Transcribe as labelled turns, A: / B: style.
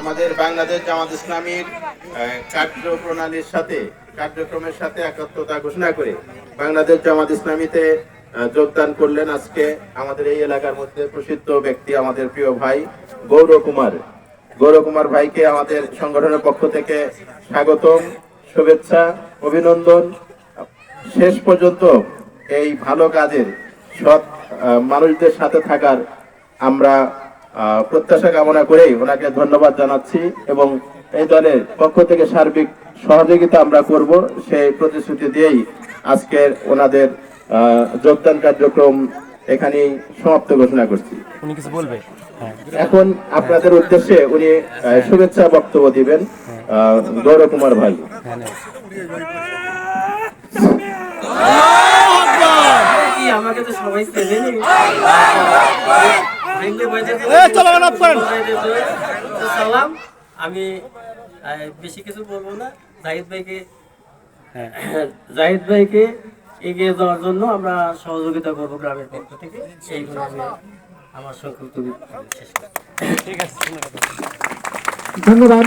A: আমাদের বাংলাদেশ জামাত ইসলামীর কার্যক্রমের সাথে একাত্মতা ঘোষণা করে বাংলাদেশ জামাত ইসলামীতে যোগদান করলেন আজকে আমাদের এই এলাকার মধ্যে প্রসিদ্ধ ব্যক্তি, আমাদের প্রিয় ভাই গৌর কুমার ভাইকে আমাদের সংগঠনের পক্ষ থেকে স্বাগতম, শুভেচ্ছা, অভিনন্দন। শেষ পর্যন্ত এই ভালো কাজের সৎ মানুষদের সাথে থাকার আমরা প্রত্যাশা কামনা করেই ওনাকে ধন্যবাদ জানাচ্ছি এবং এই দলের পক্ষ থেকে সার্বিক সহযোগিতা আমরা করব সেই প্রতিশ্রুতি দিয়েই আজকের ওনাদের যোগদান কার্যক্রম এখানেই সমাপ্ত ঘোষণা করছি।
B: উনি কিছু বলবে
A: এখন আপনাদের উদ্দেশ্যে উনি শুভেচ্ছা বক্তব্য দিবেন গৌর কুমার ভাই।
C: আমাকে তো সবাই চেনেনি। সালাম, আমি বেশি কিছু বলবো না। জাহিদ ভাইকে এগিয়ে যাওয়ার জন্য আমরা সহযোগিতা করবো গ্রামের পক্ষ থেকে। এইগুলো আমি আমার সংক্ষিপ্ত শেষ করছি।
D: ধন্যবাদ।